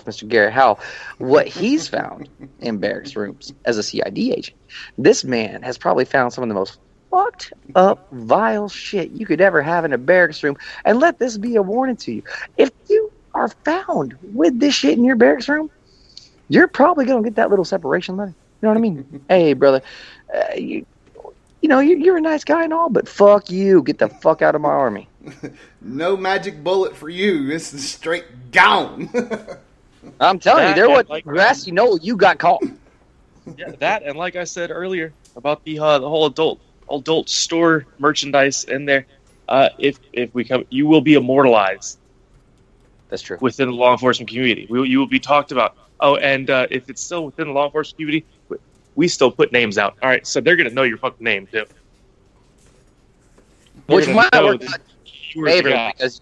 Mr. Garrett Howell, what he's found in barracks rooms as a CID agent. This man has probably found some of the most fucked up, vile shit you could ever have in a barracks room. And let this be a warning to you. If you are found with this shit in your barracks room, you're probably going to get that little separation letter. You know what I mean? Hey, brother, you're a nice guy and all, but fuck you. Get the fuck out of my army. No magic bullet for you. This is straight gone. I'm telling you, there was grass. You got caught. Yeah, that, and like I said earlier about the whole adult store merchandise in there. If we come, you will be immortalized. That's true. Within the law enforcement community, you will be talked about. Oh, and if it's still within the law enforcement community, we still put names out. All right, so they're gonna know your fucking name too. Which might work out in favor because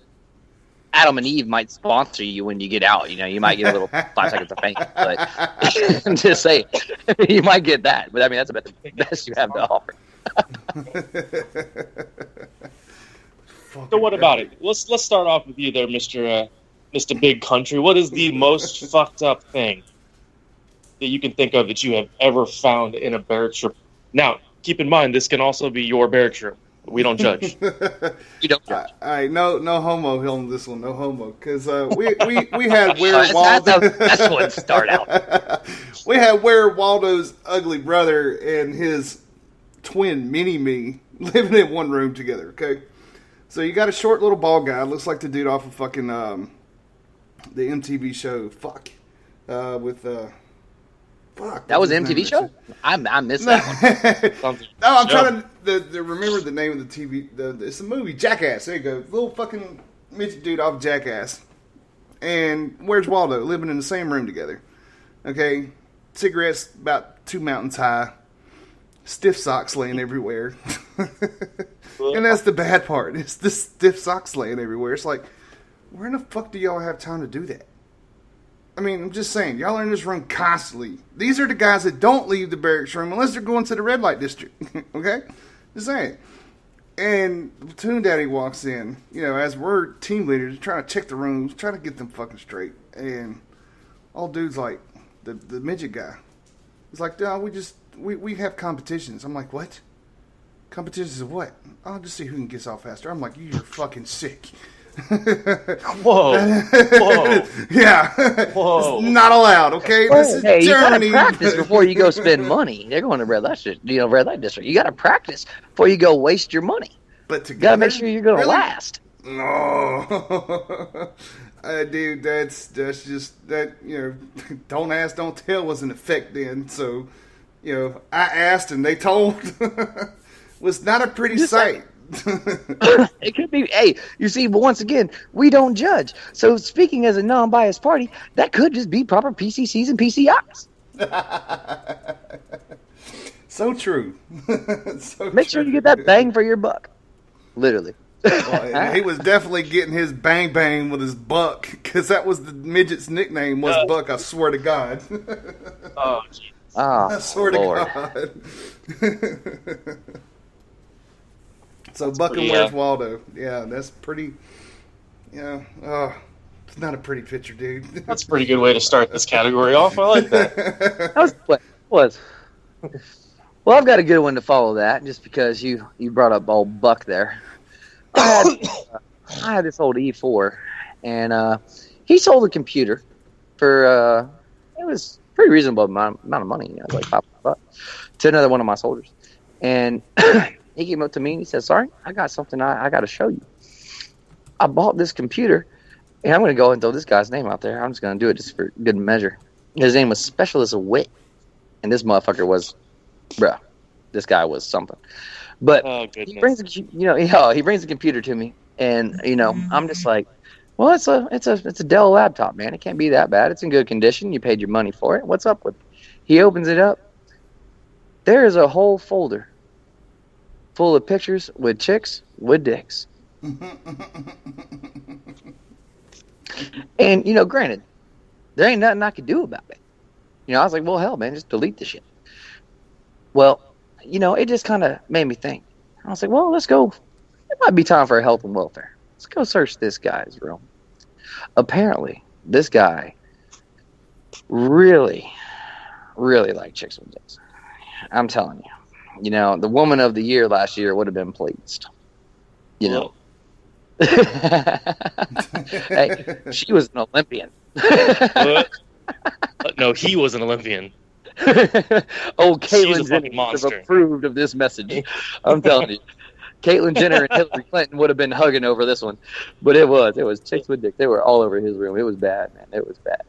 Adam and Eve might sponsor you when you get out. You might get a little 5 seconds of fame. But I'm just saying, you might get that. But I mean, that's about the best you have to offer. So what about it? Let's start off with you there, Mr. Big Country. What is the most fucked up thing that you can think of that you have ever found in a barracks room? Now, keep in mind, this can also be your barracks room. We don't judge. You don't judge. All right, no homo on this one, no homo, because we had Where Waldo. That's what start out. We had Where Waldo's ugly brother and his twin Mini-Me living in one room together. Okay, so you got a short little bald guy, looks like the dude off of fucking the MTV show. That was an MTV show? I missed that one. No, I'm trying to remember the name of the TV. It's a movie, Jackass. There you go. Little fucking midget dude off Jackass. And Where's Waldo? Living in the same room together. Okay. Cigarettes about 2 mountains high. Stiff socks laying everywhere. And that's the bad part. It's the stiff socks laying everywhere. It's like, where in the fuck do y'all have time to do that? I mean, I'm just saying, y'all are in this room constantly. These are the guys that don't leave the barracks room unless they're going to the red light district. Okay? Just saying. And the platoon daddy walks in, as we're team leaders, trying to check the rooms, trying to get them fucking straight. And all dudes like, the midget guy, he's like, no, we have competitions. I'm like, what? Competitions of what? I'll just see who can get off faster. I'm like, you're fucking sick. Whoa. Yeah. Whoa. It's not allowed, okay? This is Germany. You gotta practice before you go spend money. They're going to red light district. You gotta practice before you go waste your money. But together, you gotta make sure you're gonna last. No. Dude, that's just that, don't ask, don't tell was in effect then. So, I asked and they told. Was not a pretty sight. It could be. Hey, you see, but once again, we don't judge. So speaking as a non-biased party, that could just be proper PCCs and PCIs. So true. Make sure you get that bang for your buck. Literally. Well, he was definitely getting his bang bang with his buck, because that was the midget's nickname was Buck. I swear to God. Oh, jeez. I swear Lord. to God. So Buck and Where's Waldo? Yeah, that's pretty. It's not a pretty picture, dude. That's a pretty good way to start this category off. I like that. That was. Well, I've got a good one to follow that, just because you brought up old Buck there. I had this old E4, and he sold a computer for it was a pretty reasonable amount of money, like $5 to another one of my soldiers, and. He came up to me and he said, "Sorry, I got something I got to show you. I bought this computer, and I'm going to go and throw this guy's name out there. I'm just going to do it just for good measure. His name was Specialist Wit, and this motherfucker was, this guy was something. But he brings the computer to me, and I'm just like, well, it's a Dell laptop, man. It can't be that bad. It's in good condition. You paid your money for it. What's up with it?" He opens it up. There is a whole folder full of pictures with chicks with dicks. And, granted, there ain't nothing I could do about it. I was like, well, hell, man, just delete the shit. Well, it just kind of made me think. I was like, well, let's go. It might be time for health and welfare. Let's go search this guy's room. Apparently, this guy really, really like chicks with dicks. I'm telling you. You know, the woman of the year last year would have been pleased. You know. Hey, she was an Olympian. No, he was an Olympian. Caitlyn Jenner would have approved of this message. I'm telling you. Caitlyn Jenner and Hillary Clinton would have been hugging over this one. But it was chicks with dicks. They were all over his room. It was bad, man. It was bad.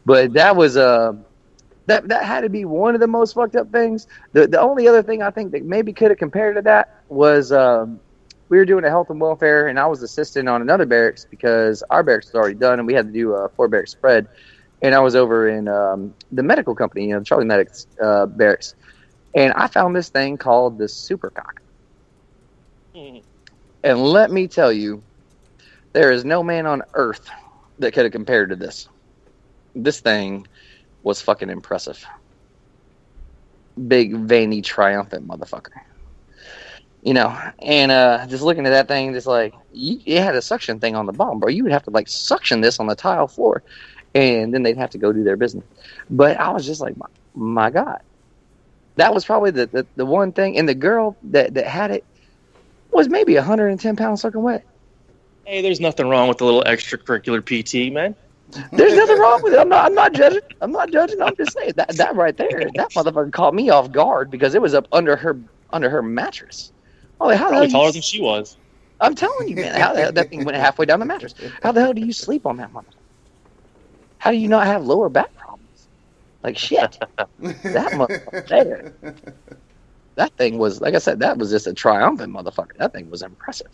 But that was that had to be one of the most fucked up things. The only other thing I think that maybe could have compared to that was we were doing a health and welfare, and I was assisting on another barracks because our barracks was already done, and we had to do a 4-barrack spread. And I was over in the medical company, you know, Charlie Medic's barracks. And I found this thing called the Supercock. And let me tell you, there is no man on earth that could have compared to this. This thing was fucking impressive. Big, veiny, triumphant motherfucker. You know, and just looking at that thing, just like, it had a suction thing on the bottom, bro. You would have to, like, suction this on the tile floor. And then they'd have to go do their business. But I was just like, my God. That was probably the one thing. And the girl that had it was maybe 110 pounds soaking wet. Hey, there's nothing wrong with a little extracurricular PT, man. There's nothing wrong with it. I'm not judging. I'm just saying that right there. That motherfucker caught me off guard because it was up under her mattress. Oh, how probably taller than she was. I'm telling you, man. How the hell that thing went halfway down the mattress? How the hell do you sleep on that motherfucker? How do you not have lower back problems? Like, shit. That motherfucker there. That thing was, like I said, that was just a triumphant motherfucker. That thing was impressive.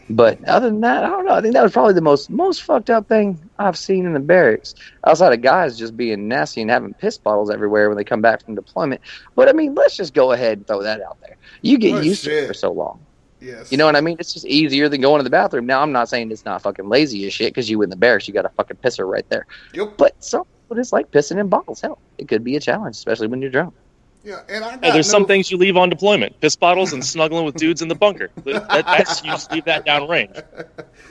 But other than that, I don't know. I think that was probably the most fucked up thing I've seen in the barracks. Outside of guys just being nasty and having piss bottles everywhere when they come back from deployment. But, I mean, let's just go ahead and throw that out there. You get used to it for so long. Yes. You know what I mean? It's just easier than going to the bathroom. Now, I'm not saying it's not fucking lazy as shit because you in the barracks, you got a fucking pisser right there. Yep. But some people just like pissing in bottles. Hell, it could be a challenge, especially when you're drunk. Yeah, and there's some things you leave on deployment: piss bottles and snuggling with dudes in the bunker. That's you just leave that downrange.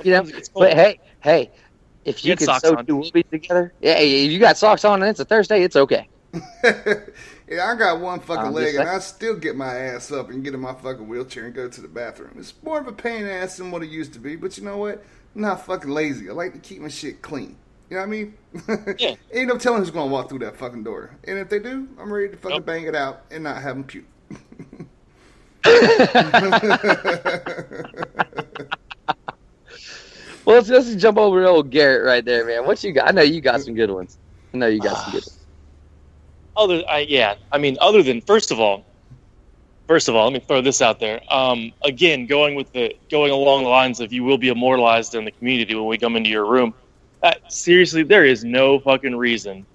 You know, but hey, if you can sew 2 whoopies together, yeah, if you got socks on and it's a Thursday, it's okay. Yeah, I got one fucking leg, and I still get my ass up and get in my fucking wheelchair and go to the bathroom. It's more of a pain in the ass than what it used to be, but you know what? I'm not fucking lazy. I like to keep my shit clean. You know what I mean? Yeah. Ain't no telling who's gonna walk through that fucking door. And if they do, I'm ready to fucking bang it out and not have them puke. Well, let's jump over to old Garrett right there, man. What you got? I know you got some good ones. Some good ones. Other than first of all, let me throw this out there. Again, going along the lines of you will be immortalized in the community when we come into your room. Seriously, there is no fucking reason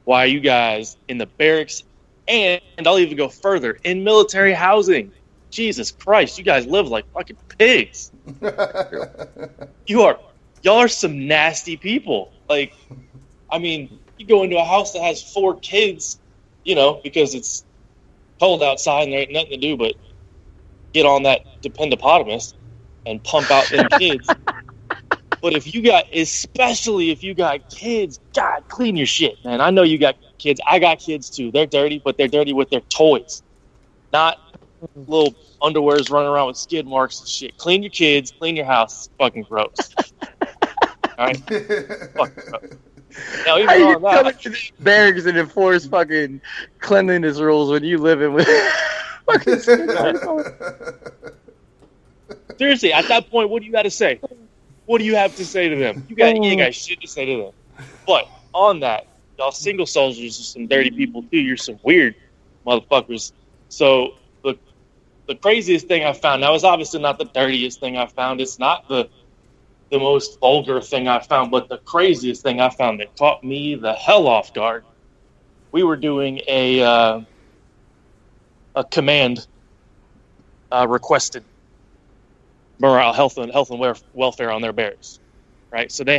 why you guys in the barracks, and I'll even go further, in military housing. Jesus Christ, you guys live like fucking pigs. Y'all are some nasty people. Like, I mean, you go into a house that has 4 kids, you know, because it's cold outside and there ain't nothing to do but get on that Dependopotamus and pump out them kids. But especially if you got kids, God, clean your shit, man. I know you got kids. I got kids too. They're dirty, but they're dirty with their toys, not little underwears running around with skid marks and shit. Clean your kids, clean your house. It's fucking gross. All right? Fucking gross. Now, even on that, come to these barracks and enforce fucking cleanliness rules when you live in with fucking skid marks on? Seriously, at that point, what do you got to say? What do you have to say to them? You ain't got shit to say to them. But on that, y'all single soldiers are some dirty people too. You're some weird motherfuckers. So the craziest thing I found, now it's obviously not the dirtiest thing I found. It's not the most vulgar thing I found, but the craziest thing I found that caught me the hell off guard. We were doing a command requested morale, health and welfare on their barracks, right? So they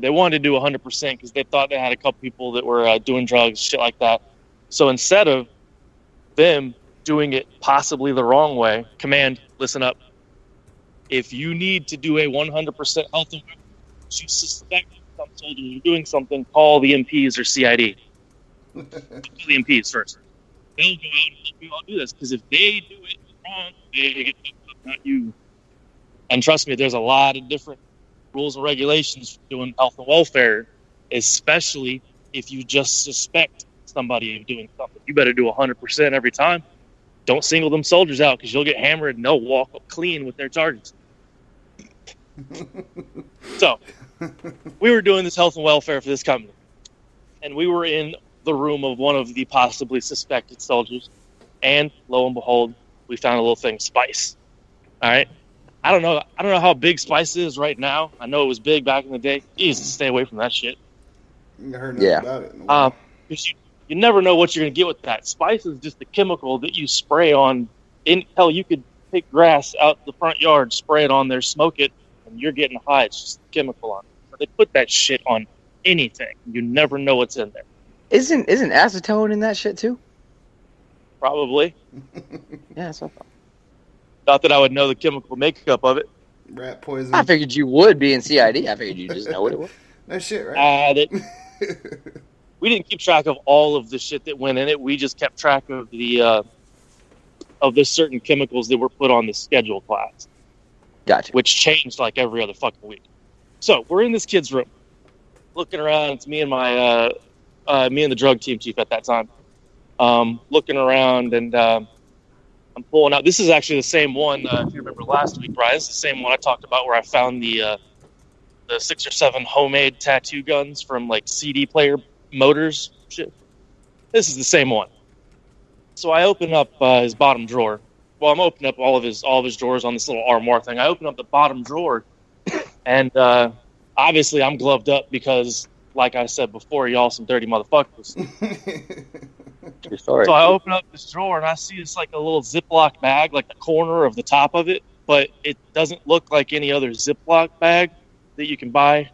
wanted to do 100% because they thought they had a couple people that were doing drugs, shit like that. So instead of them doing it possibly the wrong way, command, listen up. If you need to do a 100% health and welfare, you suspect some soldiers are doing something, call the MPs or CID. Call the MPs first. They'll go out and help you all do this, because if they do it wrong, they get fucked up, not you. And trust me, there's a lot of different rules and regulations for doing health and welfare, especially if you just suspect somebody of doing something. You better do 100% every time. Don't single them soldiers out, because you'll get hammered and they'll walk up clean with their charges. So, we were doing this health and welfare for this company, and we were in the room of one of the possibly suspected soldiers, and lo and behold, we found a little thing, spice. All right, I don't know how big spice is right now. I know it was big back in the day. Jesus, stay away from that shit. I heard nothing about it. Because you never know what you're gonna get with that. Spice is just a chemical that you spray on. Hell, you could take grass out the front yard, spray it on there, smoke it, and you're getting high. It's just a chemical on it. But they put that shit on anything. You never know what's in there. Isn't acetone in that shit too? Probably. Yeah, that's what I thought. Not that I would know the chemical makeup of it. Rat poison. I figured you would be in CID. I figured you just know what it was. No shit, right? We didn't keep track of all of the shit that went in it. We just kept track of the certain chemicals that were put on the schedule class. Gotcha. Which changed like every other fucking week. So we're in this kid's room, looking around. It's me and me and the drug team chief at that time, looking around, and I'm pulling out. This is actually the same one. If you remember last week, Brian, it's the same one I talked about where I found the 6 or 7 homemade tattoo guns from like CD player motors. Shit. This is the same one. So I open up his bottom drawer. Well, I'm opening up all of his drawers on this little armoire thing. I open up the bottom drawer, and obviously I'm gloved up because, like I said before, y'all some dirty motherfuckers. Sorry. So I open up this drawer and I see it's like a little Ziploc bag, like the corner of the top of it, but it doesn't look like any other Ziploc bag that you can buy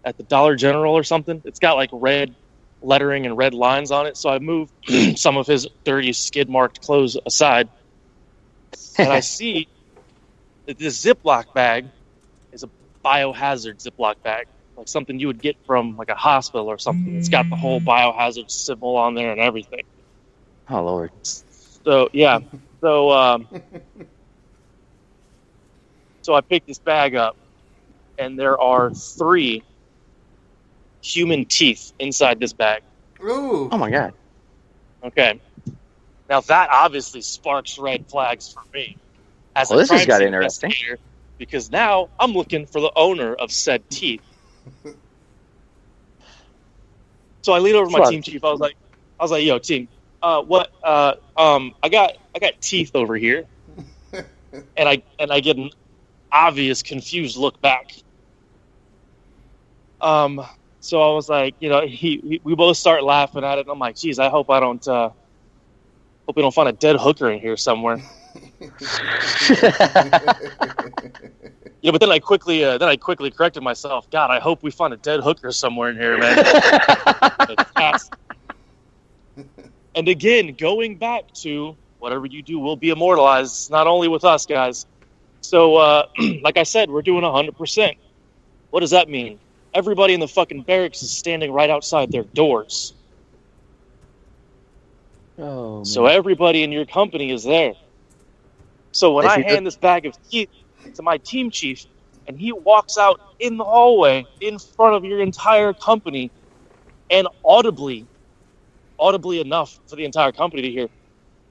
at the Dollar General or something. It's got like red lettering and red lines on it. So I moved some of his dirty skid-marked clothes aside, and I see that this Ziploc bag is a biohazard Ziploc bag, like something you would get from like a hospital or something. It's got the whole biohazard symbol on there and everything. Oh, Lord. So, yeah. So, so I picked this bag up, and there are 3 human teeth inside this bag. Ooh. Oh, my God. Okay. Now, that obviously sparks red flags for me. As Well, a this has crime got scene interesting. investigator, because now I'm looking for the owner of said teeth. So I lean over to my team chief. I was like, yo, team, what? I got teeth over here, and I get an obvious confused look back. So I was like, you know, we both start laughing at it, and I'm like, geez, I hope we don't find a dead hooker in here somewhere. Yeah, but then I quickly corrected myself. God, I hope we find a dead hooker somewhere in here, man. And again, going back to whatever you do will be immortalized, not only with us, guys. So, like I said, we're doing 100%. What does that mean? Everybody in the fucking barracks is standing right outside their doors. Oh, man. So everybody in your company is there. So when I hand this bag of teeth to my team chief, and he walks out in the hallway in front of your entire company, and audibly enough for the entire company to hear,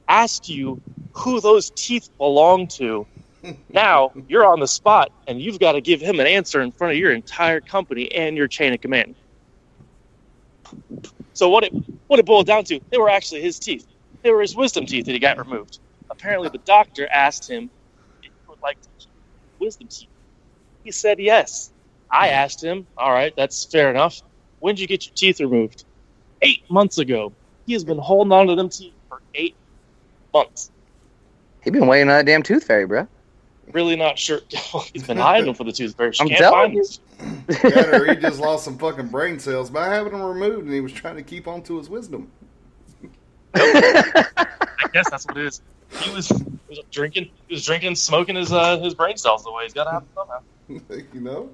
ask you who those teeth belong to, now you're on the spot, and you've got to give him an answer in front of your entire company and your chain of command. So what it boiled down to, they were actually his teeth. They were his wisdom teeth that he got removed. Apparently, the doctor asked him if he would like to keep wisdom teeth. He said yes. I asked him, all right, that's fair enough. When did you get your teeth removed? 8 months ago. He has been holding on to them teeth for 8 months. He been waiting on that damn tooth fairy, bro. Really not sure. He's been hiding them for the tooth fairy. I'm telling you. Or he just lost some fucking brain cells by having them removed, and he was trying to keep on to his wisdom. I guess that's what it is. He was drinking, smoking his brain cells away. He's got to have them somehow. You know?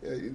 Yeah,